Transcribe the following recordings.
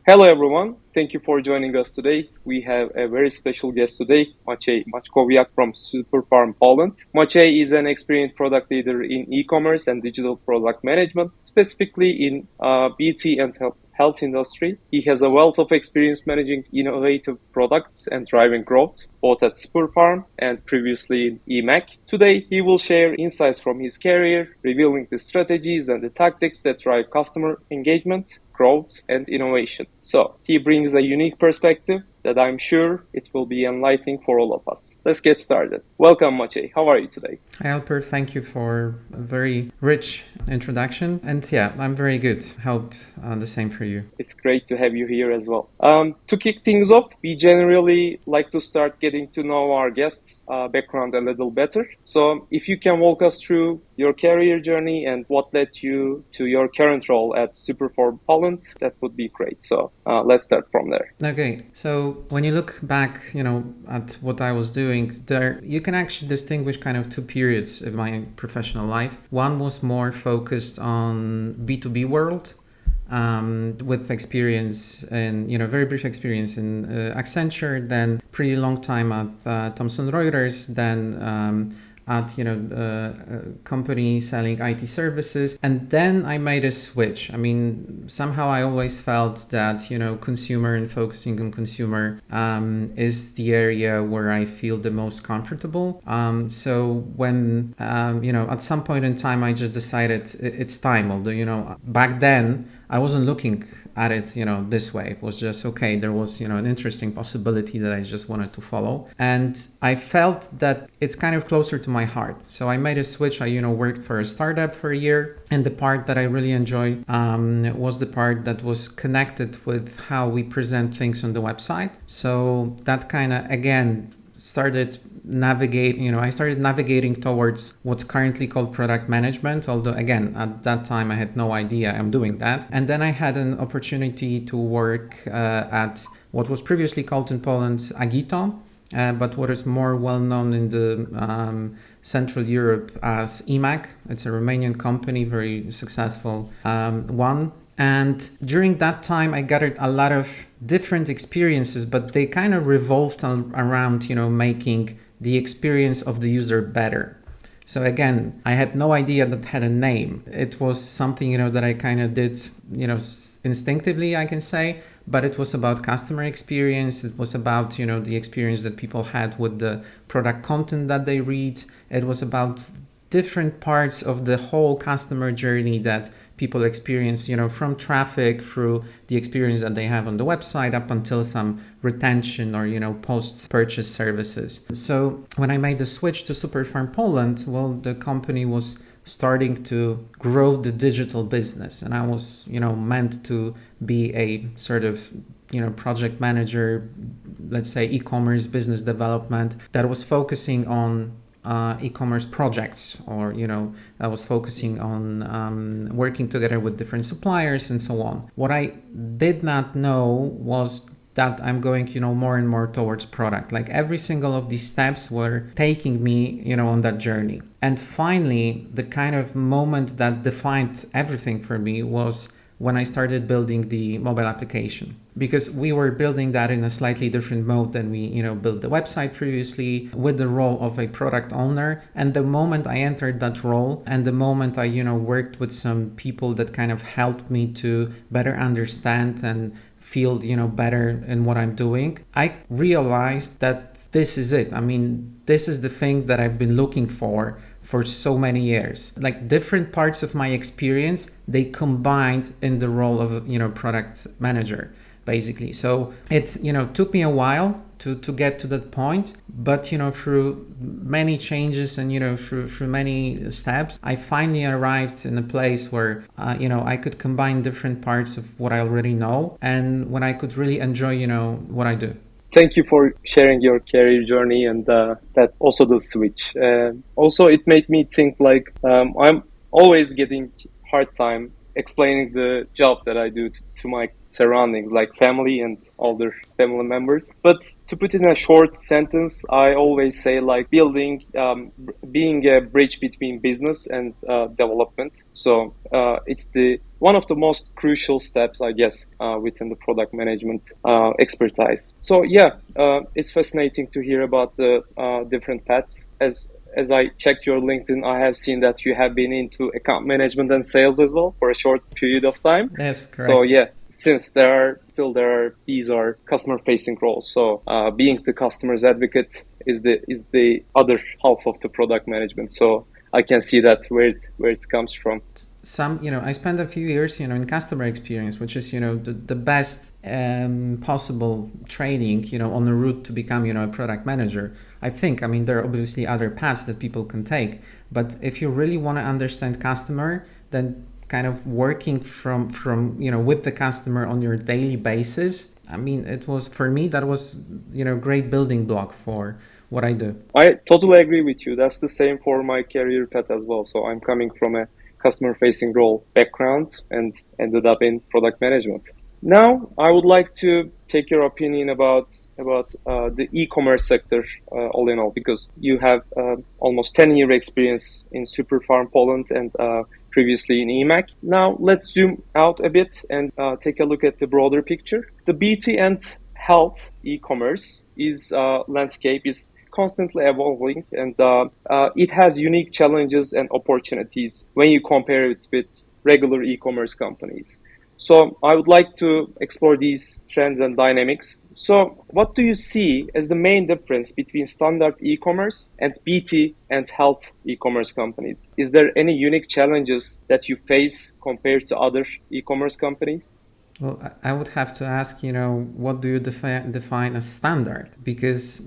Hello, everyone. Thank you for joining us today. We have a very special guest today, Maciej Maćkowiak from Super-Pharm Poland. Maciej is an experienced product leader in e-commerce and digital product management, specifically in beauty and health industry. He has a wealth of experience managing innovative products and driving growth, both at Super-Pharm and previously in eMAG. Today, he will share insights from his career, revealing the strategies and the tactics that drive customer engagement, growth, and innovation. So he brings a unique perspective that I'm sure it will be enlightening for all of us. Let's get started. Welcome, Maciej. How are you today? Hi, Alper. Thank you for a very rich introduction. And yeah, I'm very good. Hope the same for you. It's great to have you here as well. To kick things off, we generally like to start getting to know our guests' background a little better. So if you can walk us through your career journey and what led you to your current role at Super-Pharm Poland, that would be great. So let's start from there. Okay, so when you look back, at what I was doing there, you can actually distinguish kind of two periods of my professional life. One was more focused on B2B world, with experience and very brief experience in Accenture, then pretty long time at Thomson Reuters, then at a company selling IT services, and then I made a switch. I mean, somehow I always felt that consumer and focusing on consumer is the area where I feel the most comfortable. So when at some point in time I just decided it's time. Although back then I wasn't looking at it this way. It was just okay, there was an interesting possibility that I just wanted to follow, and I felt that it's kind of closer to my heart. So I made a switch. I worked for a startup for a year, and the part that I really enjoyed was the part that was connected with how we present things on the website. So that kind of again started I started navigating towards what's currently called product management, although again at that time I had no idea I'm doing that. And then I had an opportunity to work at what was previously called in Poland Agito, but what is more well known in the Central Europe as eMAG. It's a Romanian company, very successful one. And during that time, I gathered a lot of different experiences, but they kind of revolved around, making the experience of the user better. So again, I had no idea that had a name. It was something, that I kind of did, instinctively, I can say, but it was about customer experience. It was about, the experience that people had with the product content that they read. It was about different parts of the whole customer journey that people experience, from traffic through the experience that they have on the website up until some retention or, post-purchase services. So when I made the switch to Super-Pharm Poland, well, the company was starting to grow the digital business, and I was, meant to be a sort of project manager, let's say e-commerce business development that was focusing on e-commerce projects, or I was focusing on working together with different suppliers and so on. What I did not know was that I'm going more and more towards product. Like every single of these steps were taking me on that journey. And finally, the kind of moment that defined everything for me was when I started building the mobile application, because we were building that in a slightly different mode than we, built the website previously, with the role of a product owner. And the moment I entered that role, and the moment I, worked with some people that kind of helped me to better understand and feel, better in what I'm doing, I realized that this is it. I mean, this is the thing that I've been looking for so many years. Like different parts of my experience, they combined in the role of, product manager, basically. So it, took me a while to get to that point, but, through many changes and, through many steps, I finally arrived in a place where, I could combine different parts of what I already know, and when I could really enjoy, what I do. Thank you for sharing your career journey and that also the switch. Also, it made me think like I'm always getting hard time explaining the job that I do to my surroundings, like family and other family members. But to put it in a short sentence, I always say like being a bridge between business and development. So it's the one of the most crucial steps, I guess, within the product management expertise. So yeah, it's fascinating to hear about the different paths. As I checked your LinkedIn, I have seen that you have been into account management and sales as well for a short period of time. Yes, So correct. yeah, since these are customer facing roles. So being the customer's advocate is the other half of the product management. So I can see that where it comes from. I spent a few years, in customer experience, which is, the best possible training, on the route to become, a product manager. I think, there are obviously other paths that people can take, but if you really want to understand customer, then kind of working from with the customer on your daily basis, it was, for me, that was, great building block for what I do. I totally agree with you. That's the same for my career path as well. So I'm coming from a customer facing role background and ended up in product management. Now, I would like to take your opinion about the e-commerce sector all in all, because you have almost 10-year experience in Super-Pharm Poland and previously in eMAG. Now, let's zoom out a bit and take a look at the broader picture. The beauty and health e-commerce landscape is constantly evolving, and it has unique challenges and opportunities when you compare it with regular e-commerce companies. So I would like to explore these trends and dynamics. So what do you see as the main difference between standard e-commerce and BT and health e-commerce companies? Is there any unique challenges that you face compared to other e-commerce companies? Well, I would have to ask, what do you define as standard? Because,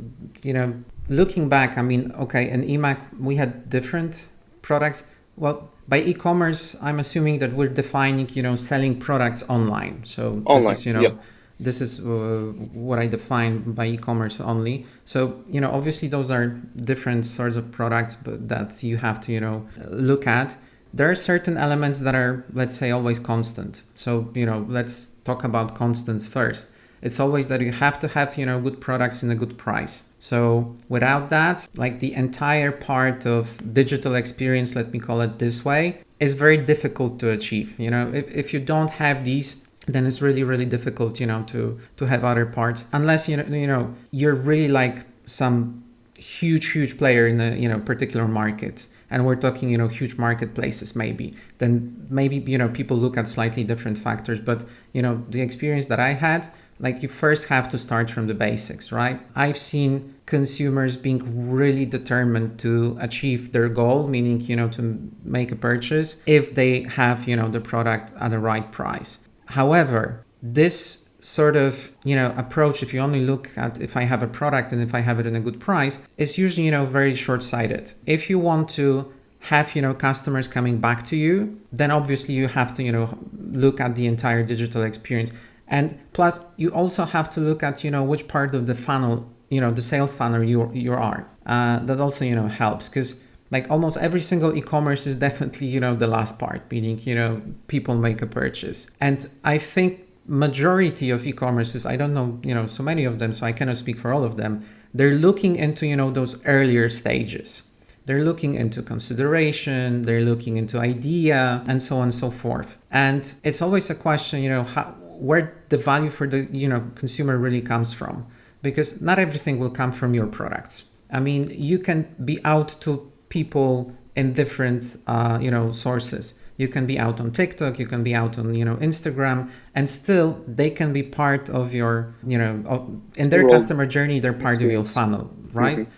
looking back, okay, in eMAG, we had different products. Well, by e-commerce, I'm assuming that we're defining, selling products online. So Online, yep. This is what I define by e-commerce only. So, obviously those are different sorts of products that you have to, look at. There are certain elements that are, let's say, always constant. So, let's talk about constants first. It's always that you have to have, good products in a good price. So without that, like the entire part of digital experience, let me call it this way, is very difficult to achieve. If you don't have these, then it's really, really difficult, to have other parts, unless, you're really like some huge player in a, particular market. And we're talking, huge marketplaces then maybe, people look at slightly different factors. But, the experience that I had, like you first have to start from the basics, right? I've seen consumers being really determined to achieve their goal, meaning, to make a purchase if they have, the product at the right price. However, this sort of, approach, if you only look at if I have a product and if I have it in a good price, is usually, very short-sighted. If you want to have, customers coming back to you, then obviously you have to, look at the entire digital experience. And plus, you also have to look at, which part of the funnel, the sales funnel you are. That also, helps, because like almost every single e-commerce is definitely, the last part, meaning, people make a purchase. And I think majority of e-commerces, I don't know, so many of them, so I cannot speak for all of them. They're looking into, those earlier stages. They're looking into consideration, they're looking into idea, and so on and so forth. And it's always a question, where the value for the, consumer really comes from, because not everything will come from your products. You can be out to people in different, sources. You can be out on TikTok, you can be out on, Instagram, and still they can be part of your, in their customer journey, they're part of your funnel, right? Mm-hmm.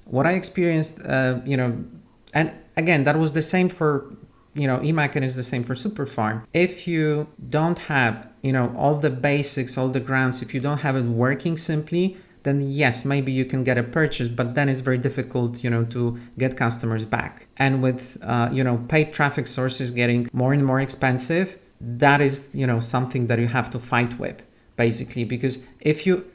What I experienced, and again, that was the same for, eMAG, and is the same for Super-Pharm. If you don't have, all the basics, all the grounds, if you don't have it working simply, then yes, maybe you can get a purchase, but then it's very difficult, to get customers back. And with, paid traffic sources getting more and more expensive, that is, something that you have to fight with, basically, because if you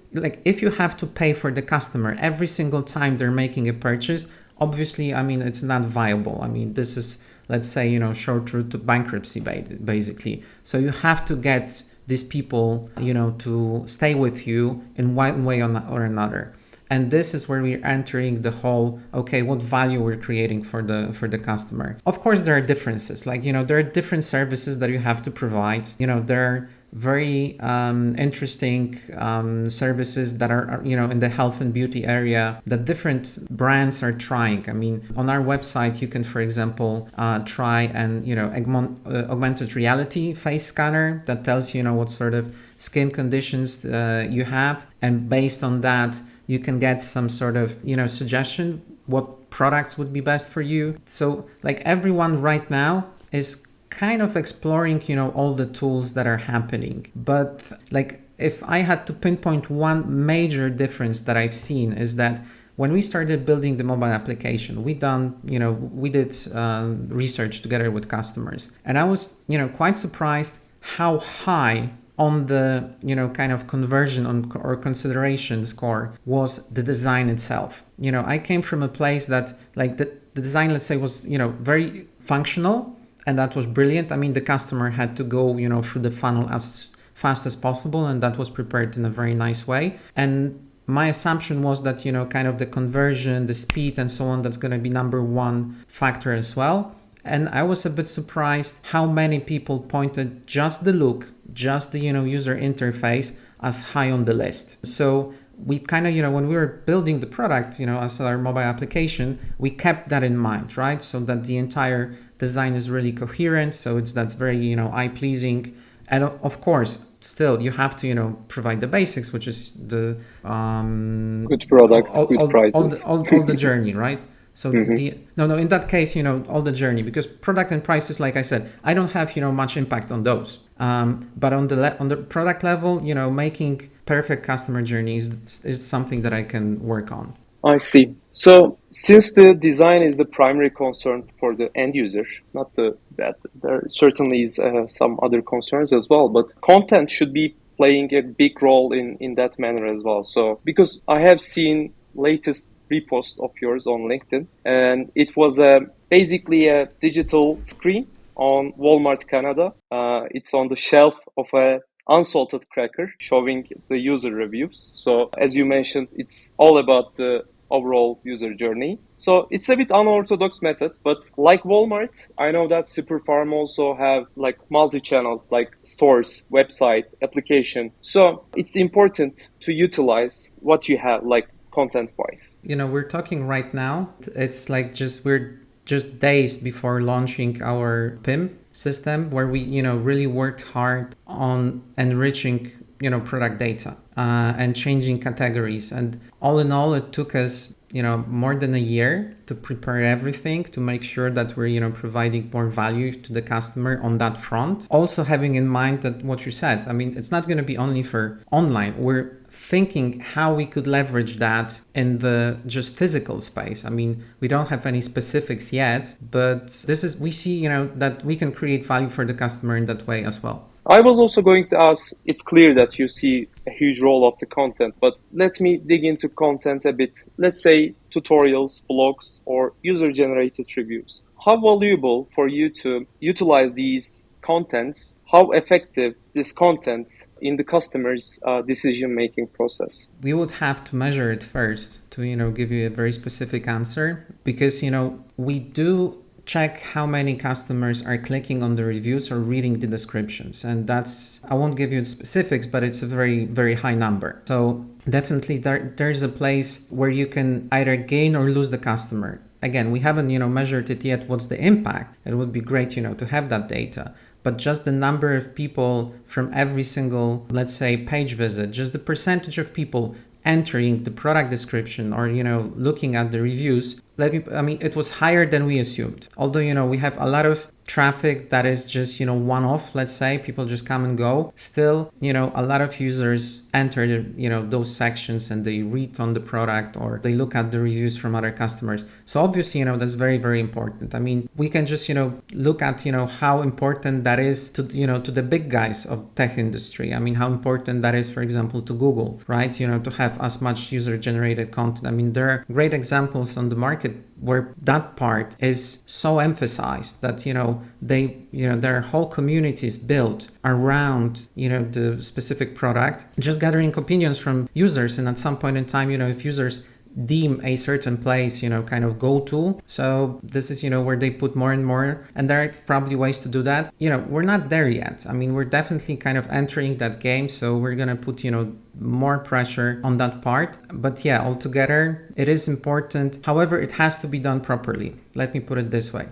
have to pay for the customer every single time they're making a purchase, obviously, it's not viable. This is let's say, short route to bankruptcy, basically. So you have to get these people, to stay with you in one way or another. And this is where we're entering the whole, okay, what value we're creating for the customer. Of course, there are differences. Like, there are different services that you have to provide. There are very interesting services that are, in the health and beauty area that different brands are trying. I mean, on our website, you can, for example, try and, augmented reality face scanner that tells you, what sort of skin conditions you have. And based on that, you can get some sort of, suggestion what products would be best for you. So like everyone right now is kind of exploring, all the tools that are happening. But like if I had to pinpoint one major difference that I've seen is that when we started building the mobile application, we did research together with customers. And I was, quite surprised how high on the, kind of conversion or consideration score was the design itself. I came from a place that like the design, let's say, was, very functional, and that was brilliant. I mean, the customer had to go, through the funnel as fast as possible, and that was prepared in a very nice way. And my assumption was that, kind of the conversion, the speed and so on, that's going to be number one factor as well. And I was a bit surprised how many people pointed just the look, just the, user interface as high on the list. So we kind of, when we were building the product, as our mobile application, we kept that in mind, right? So that the entire design is really coherent. So that's very, eye pleasing. And of course, still you have to, provide the basics, which is the good product, good prices, all the journey, right? So in that case, all the journey, because product and prices, like I said, I don't have, much impact on those. But on the product level, making perfect customer journey is something that I can work on. I see. So since the design is the primary concern for the end user, not that there certainly is some other concerns as well, but content should be playing a big role in that manner as well. So because I have seen latest repost of yours on LinkedIn, and it was basically a digital screen on Walmart Canada. It's on the shelf of a unsalted cracker showing the user reviews. So as you mentioned, it's all about the overall user journey. So it's a bit unorthodox method, but like Walmart, I know that Super-Pharm also have like multi-channels like stores, website, application. So it's important to utilize what you have, like content-wise. We're talking right now, it's like we're just days before launching our PIM system, where we, really worked hard on enriching, product data and changing categories. And all in all, it took us, more than a year to prepare everything to make sure that we're, providing more value to the customer on that front. Also having in mind that what you said, I mean, it's not going to be only for online. We're thinking how we could leverage that in the just physical space. I mean, we don't have any specifics yet, but we see, that we can create value for the customer in that way as well. I was also going to ask, it's clear that you see a huge role of the content, but let me dig into content a bit. Let's say tutorials, blogs, or user-generated reviews. How valuable for you to utilize these contents? How effective this content in the customer's decision-making process? We would have to measure it first to, give you a very specific answer, because, we do check how many customers are clicking on the reviews or reading the descriptions. And I won't give you the specifics, but it's a very, very high number. So definitely there's a place where you can either gain or lose the customer. Again, we haven't, measured it yet. What's the impact? It would be great, to have that data. But just the number of people from every single, let's say, page visit, just the percentage of people entering the product description or, looking at the reviews, it was higher than we assumed. Although, we have a lot of traffic that is just, one-off, let's say, people just come and go. Still, a lot of users enter, those sections and they read on the product or they look at the reviews from other customers. So obviously, that's very, very important. I mean, we can just, look at, how important that is to, to the big guys of tech industry. I mean, how important that is, for example, to Google, right? To have as much user-generated content. I mean, there are great examples on the market where that part is so emphasized that, their whole community is built around, the specific product, just gathering opinions from users. And at some point in time, if users deem a certain place, kind of go to. So this is, where they put more and more, and there are probably ways to do that. We're not there yet. I mean, we're definitely kind of entering that game. So we're going to put, more pressure on that part. But yeah, altogether, it is important. However, it has to be done properly. Let me put it this way.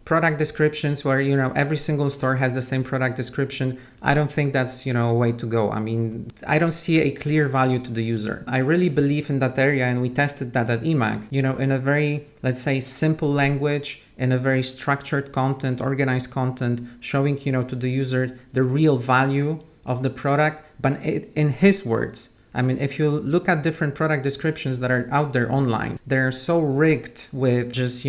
Product descriptions where, every single store has the same product description. I don't think that's, a way to go. I mean, I don't see a clear value to the user. I really believe in that area, and we tested that at eMAG, in a very, let's say, simple language, in a very structured content, organized content, showing, to the user the real value of the product, but in his words. I mean, if you look at different product descriptions that are out there online, they're so rigged with just,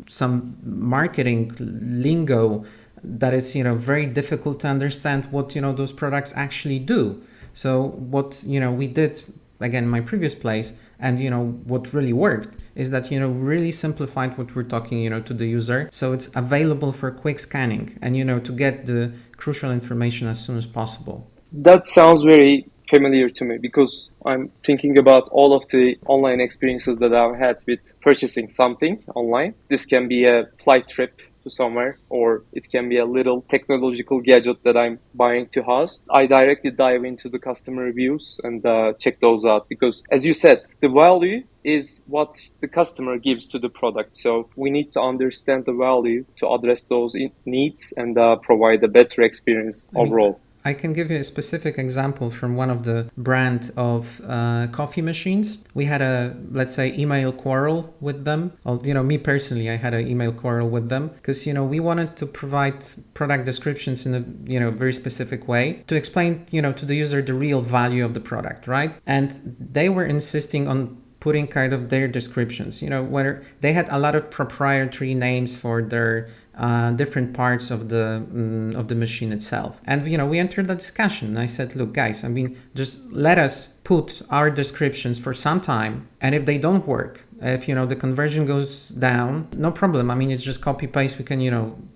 some marketing lingo that is, very difficult to understand what, those products actually do. So what, we did, again, my previous place, and, what really worked is that, really simplified what we're talking, to the user. So it's available for quick scanning and, to get the crucial information as soon as possible. That sounds very familiar to me because I'm thinking about all of the online experiences that I've had with purchasing something online. This can be a flight trip to somewhere, or it can be a little technological gadget that I'm buying to house. I directly dive into the customer reviews and check those out because, as you said, the value is what the customer gives to the product. So we need to understand the value to address those needs and provide a better experience overall. I can give you a specific example from one of the brand of coffee machines. We had a, let's say, email quarrel with them. Well, me personally, I had an email quarrel with them because, we wanted to provide product descriptions in a, very specific way to explain, to the user the real value of the product, right? And they were insisting on putting kind of their descriptions, where they had a lot of proprietary names for their different parts of the machine itself. And, we entered the discussion. I said, look, guys, I mean, just let us put our descriptions for some time. And if they don't work, if, the conversion goes down, no problem. I mean, it's just copy paste. We can,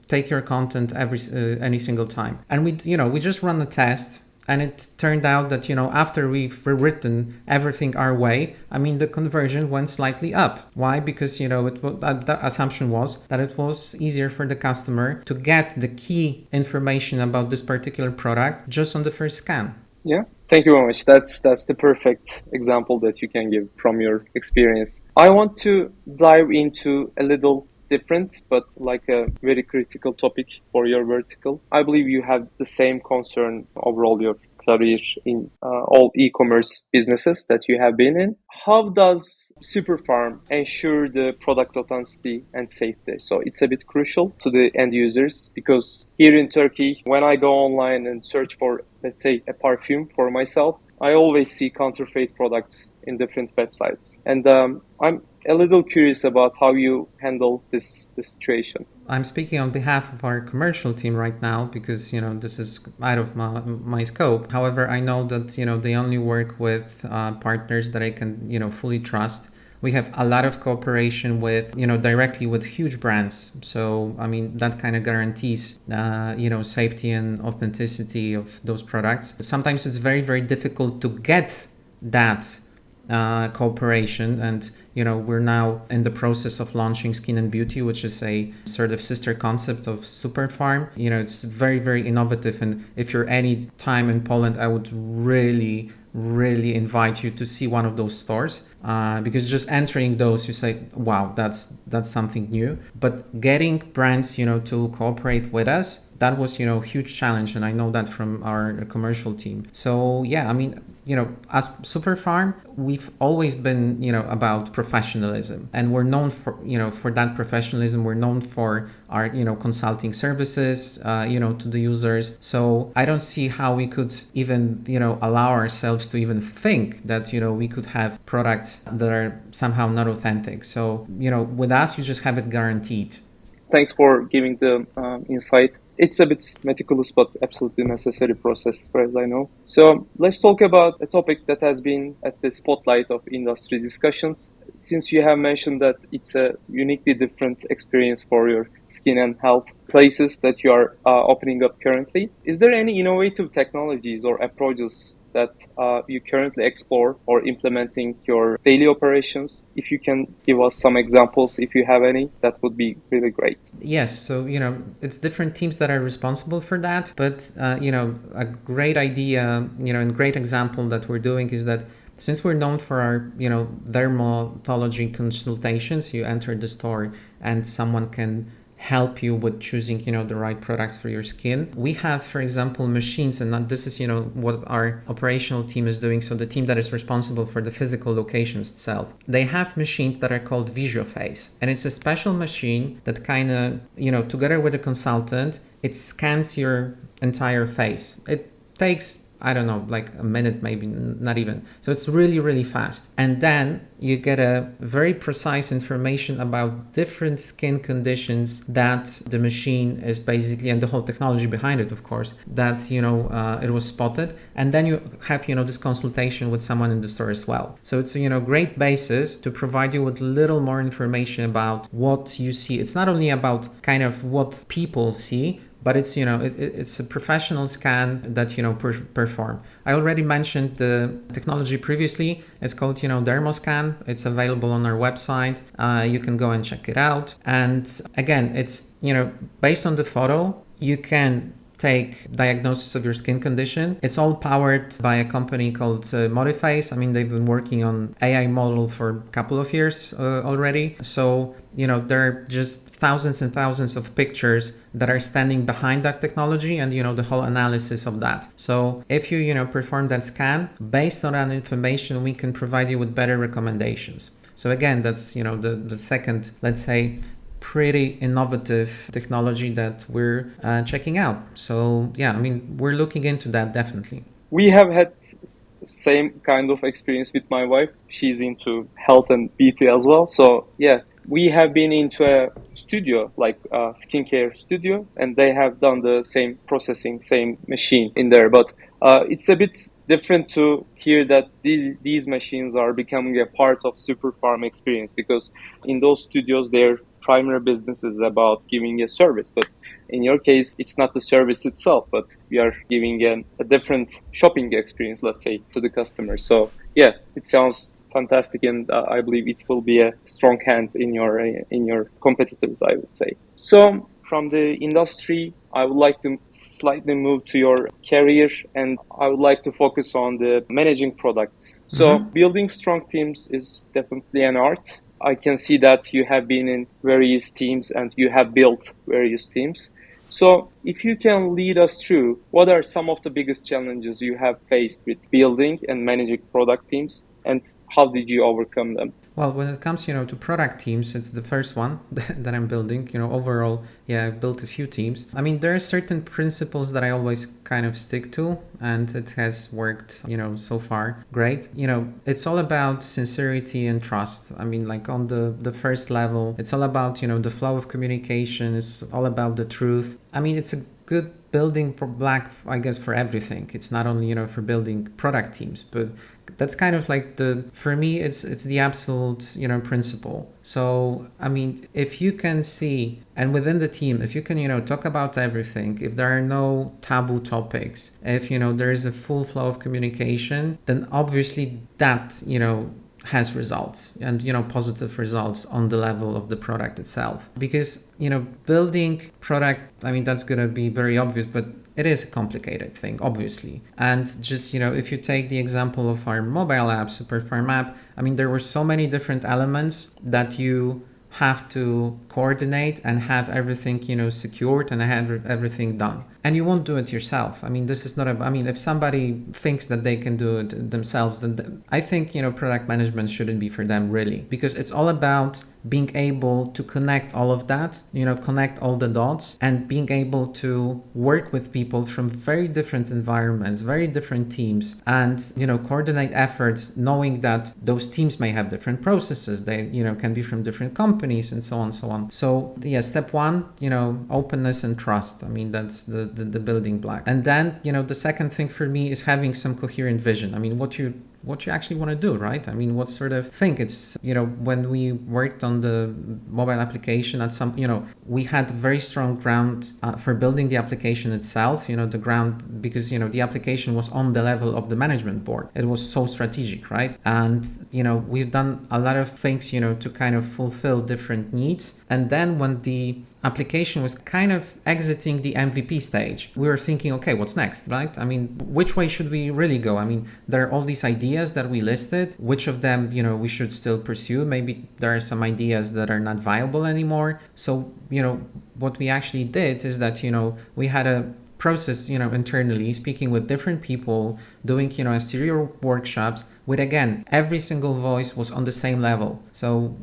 take your content any single time. And we just run a test. And it turned out that, after we've rewritten everything our way, I mean, the conversion went slightly up. Why? Because, the assumption was that it was easier for the customer to get the key information about this particular product just on the first scan. Yeah, thank you very much. That's the perfect example that you can give from your experience. I want to dive into a little different, but like a very critical topic for your vertical. I believe you have the same concern overall your career in all e-commerce businesses that you have been in. How does Super-Pharm ensure the product authenticity and safety? So it's a bit crucial to the end users because here in Turkey, when I go online and search for, let's say, a perfume for myself, I always see counterfeit products in different websites. And I'm a little curious about how you handle this situation. I'm speaking on behalf of our commercial team right now because, this is out of my scope. However, I know that, they only work with partners that I can, fully trust. We have a lot of cooperation with, directly with huge brands. So, I mean, that kind of guarantees, safety and authenticity of those products. Sometimes it's very, very difficult to get that cooperation, and we're now in the process of launching Skin and Beauty, which is a sort of sister concept of Super-Pharm. It's very, very innovative, and if you're any time in Poland, I would really invite you to see one of those stores because just entering those, you say, wow, that's something new. But getting brands to cooperate with us, that was huge challenge, and I know that from our commercial team. So yeah, I mean, as Super-Pharm, we've always been, about professionalism, and we're known for, for that professionalism. We're known for our, consulting services, to the users. So I don't see how we could even, allow ourselves to even think that, we could have products that are somehow not authentic. So, with us, you just have it guaranteed. Thanks for giving the insight. It's a bit meticulous, but absolutely necessary process, as far as I know. So let's talk about a topic that has been at the spotlight of industry discussions. Since you have mentioned that it's a uniquely different experience for your skin and health places that you are opening up currently, is there any innovative technologies or approaches that you currently explore or implementing your daily operations? If you can give us some examples, if you have any, that would be really great. Yes, so it's different teams that are responsible for that, but a great idea, and great example that we're doing is that since we're known for our, dermatology consultations, you enter the store and someone can help you with choosing, the right products for your skin. We have, for example, machines, and this is, what our operational team is doing. So the team that is responsible for the physical locations itself, they have machines that are called VisualFace, and it's a special machine that kind of, together with a consultant, it scans your entire face. It takes, I don't know, like a minute, maybe not even. So it's really, really fast. And then you get a very precise information about different skin conditions that the machine is basically, and the whole technology behind it, of course, that, it was spotted. And then you have, this consultation with someone in the store as well. So it's a, great basis to provide you with little more information about what you see. It's not only about kind of what people see, but it's, it's a professional scan that, perform. I already mentioned the technology previously. It's called, Dermoscan. It's available on our website. You can go and check it out. And again, it's, based on the photo, you can take diagnosis of your skin condition. It's all powered by a company called Modiface. I mean, they've been working on AI model for a couple of years already. So, there are just thousands and thousands of pictures that are standing behind that technology and, the whole analysis of that. So if you, perform that scan, based on that information, we can provide you with better recommendations. So again, that's, the second, let's say, pretty innovative technology that we're checking out. So yeah, I mean, we're looking into that definitely. We have had same kind of experience with my wife. She's into health and beauty as well. So yeah, we have been into a studio, like a skincare studio, and they have done the same processing, same machine in there. But it's a bit different to hear that these machines are becoming a part of Super-Pharm experience, because in those studios, their primary business is about giving a service. But in your case, it's not the service itself, but we are giving a different shopping experience, let's say, to the customer. So yeah, it sounds fantastic, and I believe it will be a strong hand in your competitors, I would say. So from the industry, I would like to slightly move to your career, and I would like to focus on the managing products. So building strong teams is definitely an art. I can see that you have been in various teams and you have built various teams. So if you can lead us through, what are some of the biggest challenges you have faced with building and managing product teams, and how did you overcome them? Well, when it comes, to product teams, it's the first one that I'm building. Overall, yeah, I've built a few teams. I mean, there are certain principles that I always kind of stick to, and it has worked, so far great. It's all about sincerity and trust. I mean, like on the first level, it's all about, the flow of communication. It's all about the truth. I mean, it's a good building block, I guess, for everything. It's not only, for building product teams, but that's kind of like for me, it's the absolute, principle. So, I mean, if you can see, and within the team, if you can, talk about everything, if there are no taboo topics, if, there is a full flow of communication, then obviously that, has results and, positive results on the level of the product itself. Because, building product, I mean, that's going to be very obvious, but it is a complicated thing, obviously. And just, if you take the example of our mobile app, Super-Pharm app, I mean, there were so many different elements that you have to coordinate and have everything, secured and have everything done. And you won't do it yourself. I mean, this is not if somebody thinks that they can do it themselves, then I think, product management shouldn't be for them really, because it's all about being able to connect all of that, connect all the dots and being able to work with people from very different environments, very different teams, and, coordinate efforts, knowing that those teams may have different processes. They, can be from different companies and so on and so on. So yeah, step one, openness and trust. I mean, that's the building block. And then, the second thing for me is having some coherent vision. I mean, what you actually want to do, right? I mean, what sort of thing? It's, when we worked on the mobile application at some, we had very strong ground for building the application itself, the ground, because, the application was on the level of the management board. It was so strategic, right? And, we've done a lot of things, to kind of fulfill different needs. And then when the application was kind of exiting the MVP stage, we were thinking, okay, what's next, right? I mean, which way should we really go? I mean, there are all these ideas that we listed. Which of them, we should still pursue? Maybe there are some ideas that are not viable anymore. So, what we actually did is that, we had a process, internally, speaking with different people, doing, a series of workshops with, again, every single voice was on the same level. So,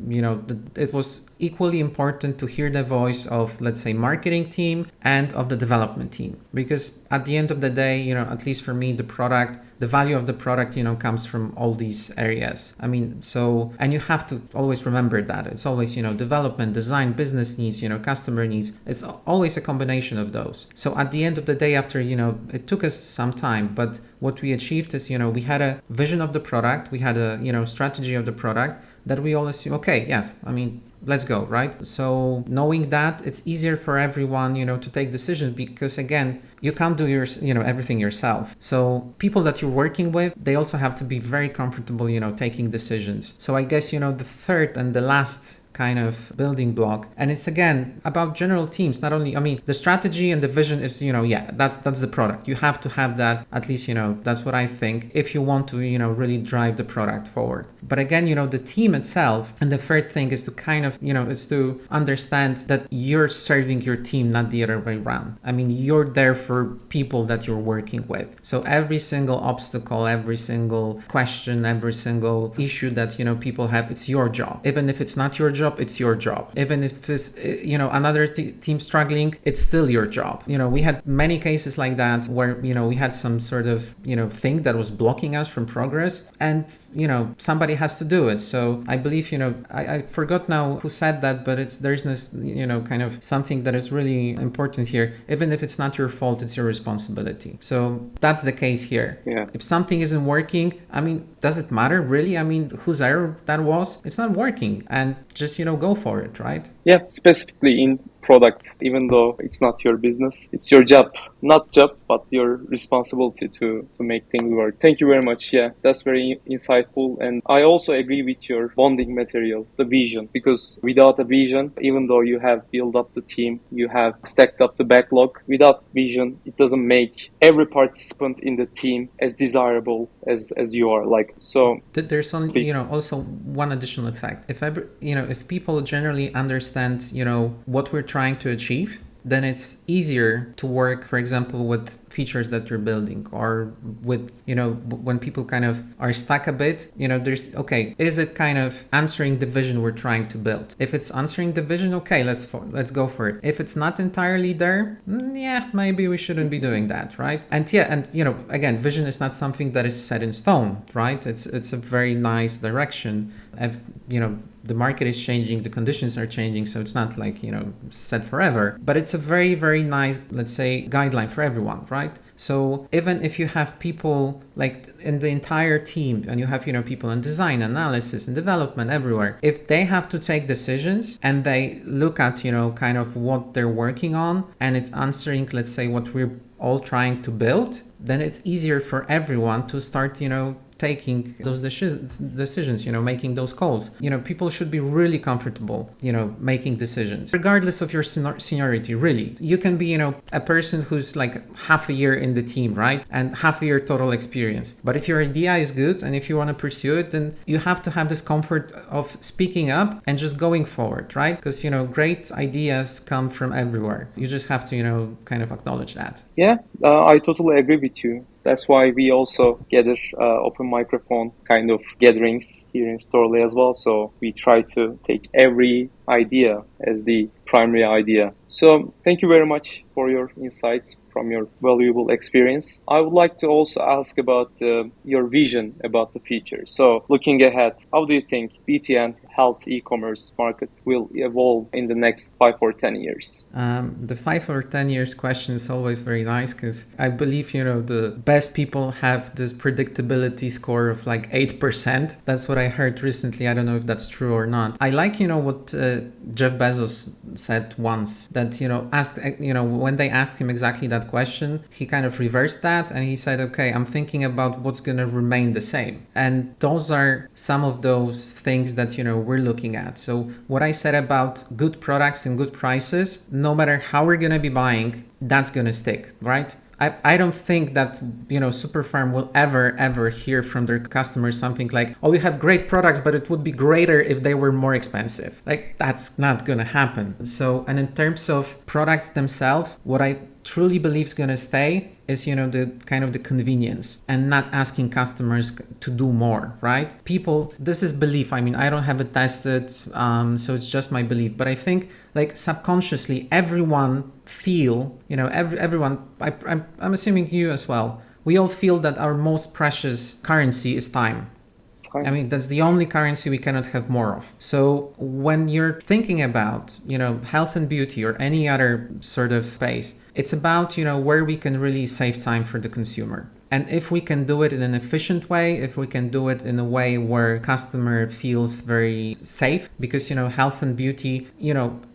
it was equally important to hear the voice of, let's say, marketing team and of the development team. Because at the end of the day, at least for me, the value of the product, comes from all these areas. I mean, so, and you have to always remember that. It's always, development, design, business needs, customer needs. It's always a combination of those. So at the end of the day, after, it took us some time, but what we achieved is, we had a vision of the product, we had a, strategy of the product that we all assume, okay, yes, I mean, let's go, right? So knowing that, it's easier for everyone, to take decisions, because again, you can't do everything yourself. So people that you're working with, they also have to be very comfortable, taking decisions. So I guess, the third and the last kind of building block, and it's again about general teams. Not only, I mean, the strategy and the vision is, that's the product. You have to have that, at least, that's what I think, if you want to, really drive the product forward. But again, the team itself, and the third thing is to kind of, is to understand that you're serving your team, not the other way around. I mean, you're there for people that you're working with. So every single obstacle, every single question, every single issue that, people have, it's your job. Even if it's not your job, it's your job. Even if it's, another team struggling, it's still your job. We had many cases like that where, we had some sort of, thing that was blocking us from progress, and, somebody has to do it. So I believe, I forgot now who said that, but there's this, kind of something that is really important here. Even if it's not your fault, it's your responsibility. So that's the case here. Yeah. If something isn't working, I mean, does it matter really? I mean, whose error that was? It's not working, and just, go for it, right? Yeah, specifically in product, even though it's not your business, it's your job, not job, but your responsibility to make things work. Thank you very much. Yeah, that's very insightful. And I also agree with your bonding material, the vision, because without a vision, even though you have built up the team, you have stacked up the backlog, without vision, it doesn't make every participant in the team as desirable as you are. Like, so there's only, also one additional fact. If people generally understand, what we're trying to achieve, then it's easier to work, for example, with features that you're building, or with, when people kind of are stuck a bit, there's, okay, is it kind of answering the vision we're trying to build? If it's answering the vision, okay, let's go for it. If it's not entirely there, yeah, maybe we shouldn't be doing that, right? And yeah, and again, vision is not something that is set in stone, right? It's a very nice direction. The market is changing, the conditions are changing, so it's not like, set forever, but it's a very, very nice, let's say, guideline for everyone, right? So even if you have people like in the entire team, and you have, people in design, analysis, and development everywhere, if they have to take decisions and they look at, kind of what they're working on, and it's answering, let's say, what we're all trying to build, then it's easier for everyone to start, taking those decisions, making those calls. People should be really comfortable, making decisions, regardless of your seniority, really. You can be, a person who's like half a year in the team, right? And half a year total experience. But if your idea is good and if you want to pursue it, then you have to have this comfort of speaking up and just going forward, right? Because, great ideas come from everywhere. You just have to, kind of acknowledge that. Yeah, I totally agree with you. That's why we also gather open microphone kind of gatherings here in Storley as well. So we try to take every idea as the primary idea. So thank you very much for your insights from your valuable experience. I would like to also ask about your vision about the future. So looking ahead, how do you think beauty and health e-commerce market will evolve in the next 5 or 10 years? The 5 or 10 years question is always very nice because I believe, the best people have this predictability score of like 8%. That's what I heard recently. I don't know if that's true or not. I like, what Jeff Bezos said once that, when they asked him exactly that question, he kind of reversed that and he said, okay, I'm thinking about what's going to remain the same. And those are some of those things that, we're looking at. So what I said about good products and good prices, no matter how we're going to be buying, that's going to stick, right? I don't think that, Super-Pharm will ever hear from their customers something like, oh, we have great products, but it would be greater if they were more expensive. Like, that's not going to happen. So, and in terms of products themselves, what I truly believe is going to stay is, the kind of the convenience and not asking customers to do more, right? People, this is belief. I mean, I don't have it tested, so it's just my belief. But I think like subconsciously, everyone feel, everyone, I'm assuming you as well, we all feel that our most precious currency is time. I mean, that's the only currency we cannot have more of. So when you're thinking about, health and beauty or any other sort of space, it's about, where we can really save time for the consumer. And if we can do it in an efficient way, if we can do it in a way where customer feels very safe, because, health and beauty,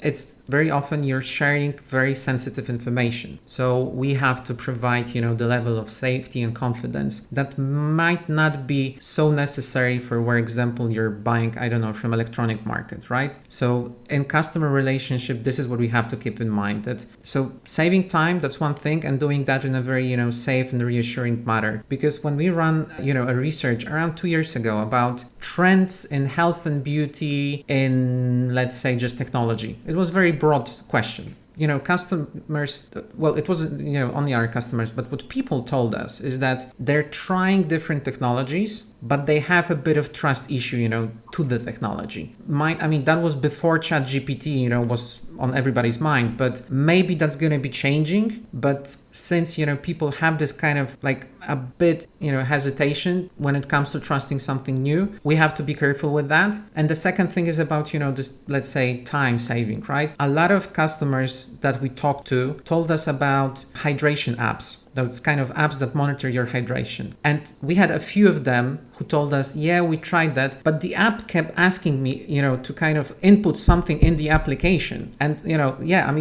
it's very often you're sharing very sensitive information. So we have to provide, the level of safety and confidence that might not be so necessary for example, you're buying, I don't know, from electronic market, right? So in customer relationship, this is what we have to keep in mind. So saving time, that's one thing, and doing that in a very, safe and reassuring matter. Because when we run, a research around 2 years ago about trends in health and beauty in, let's say, just technology, it was a very broad question. Customers, well, it wasn't, only our customers, but what people told us is that they're trying different technologies, but they have a bit of trust issue, to the technology. That was before ChatGPT, was on everybody's mind, but maybe that's going to be changing. But since, people have this kind of like a bit, hesitation when it comes to trusting something new, we have to be careful with that. And the second thing is about, this, let's say, time saving, right? A lot of customers that we talked to told us about hydration apps. Those kind of apps that monitor your hydration. And we had a few of them who told us, yeah, we tried that, but the app kept asking me, to kind of input something in the application. And,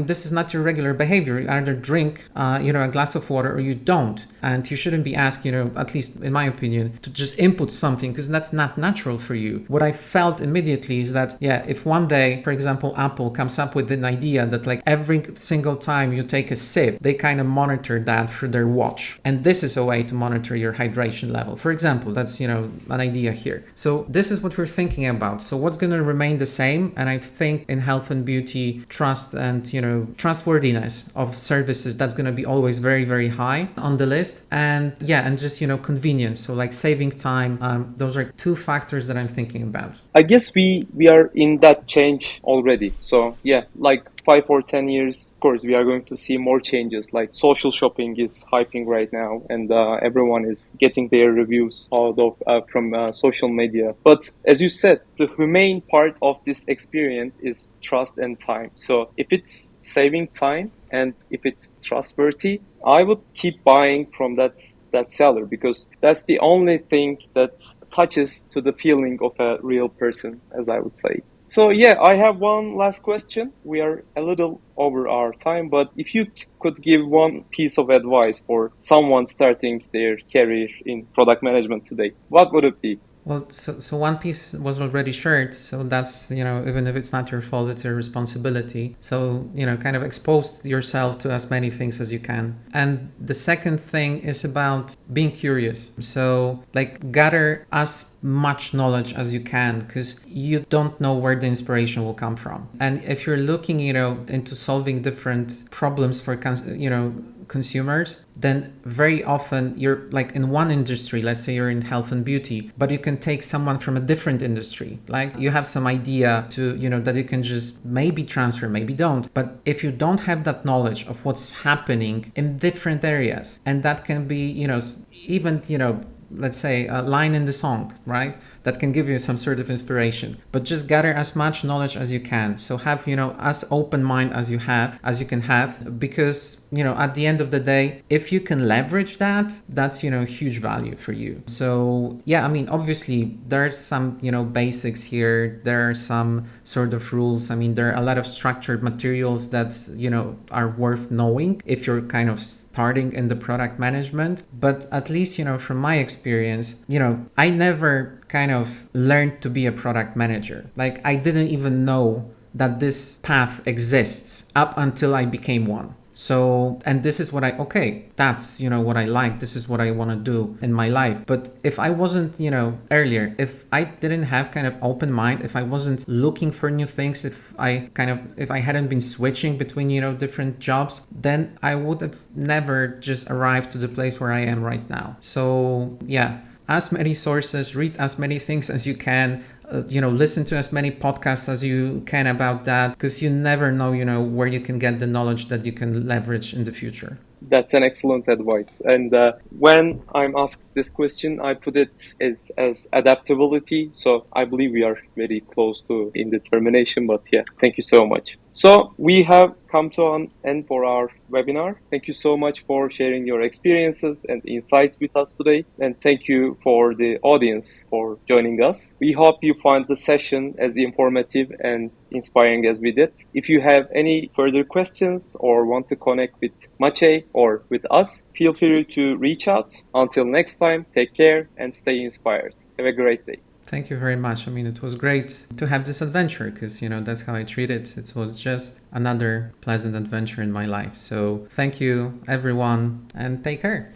this is not your regular behavior. You either drink, a glass of water or you don't. And you shouldn't be asked, at least in my opinion, to just input something because that's not natural for you. What I felt immediately is that, if one day, for example, Apple comes up with an idea that like every single time you take a sip, they kind of monitor that through their watch. And this is a way to monitor your hydration level. For example, that's, an idea here. So this is what we're thinking about. So what's going to remain the same? And I think in health and beauty, trust and, trustworthiness of services, that's going to be always very, very high on the list. And and just, convenience. So like saving time. Those are two factors that I'm thinking about. I guess we are in that change already. So like 5 or 10 years, of course, we are going to see more changes. Like social shopping is hyping right now, and everyone is getting their reviews out of from social media. But as you said, the humane part of this experience is trust and time. So if it's saving time and if it's trustworthy, I would keep buying from that seller, because that's the only thing that touches to the feeling of a real person, as I would say. So yeah, I have one last question. We are a little over our time, but if you could give one piece of advice for someone starting their career in product management today, what would it be? Well, so one piece was already shared. So that's, even if it's not your fault, it's your responsibility. So, kind of expose yourself to as many things as you can. And the second thing is about being curious. So, like, gather as much knowledge as you can, because you don't know where the inspiration will come from. And if you're looking, into solving different problems for, consumers, then very often you're like in one industry, let's say you're in health and beauty, but you can take someone from a different industry. Like you have some idea to, that you can just maybe transfer, maybe don't. But if you don't have that knowledge of what's happening in different areas, and that can be, even, let's say a line in the song, right? That can give you some sort of inspiration. But just gather as much knowledge as you can. So have, as open mind as you can have, because, at the end of the day, if you can leverage that, that's, huge value for you. So yeah, I mean, obviously there's some, basics here. There are some sort of rules. I mean, there are a lot of structured materials that, are worth knowing if you're kind of starting in the product management. But at least, from my experience, I never kind of learned to be a product manager. Like I didn't even know that this path exists up until I became one. So, and this is what that's, what I like. This is what I want to do in my life. But if I wasn't, earlier, if I didn't have kind of open mind, if I wasn't looking for new things, if I hadn't been switching between, different jobs, then I would have never just arrived to the place where I am right now. So yeah, as many sources, read as many things as you can, listen to as many podcasts as you can about that, because you never know, where you can get the knowledge that you can leverage in the future. That's an excellent advice. And when I'm asked this question, I put it as adaptability. So I believe we are very close to indetermination, but yeah, thank you so much. So we have come to an end for our webinar. Thank you so much for sharing your experiences and insights with us today. And thank you for the audience for joining us. We hope you find the session as informative and inspiring as we did. If you have any further questions or want to connect with Maciej or with us, feel free to reach out. Until next time, take care and stay inspired. Have a great day. Thank you very much. I mean, it was great to have this adventure because, that's how I treat it. It was just another pleasant adventure in my life. So thank you, everyone, and take care.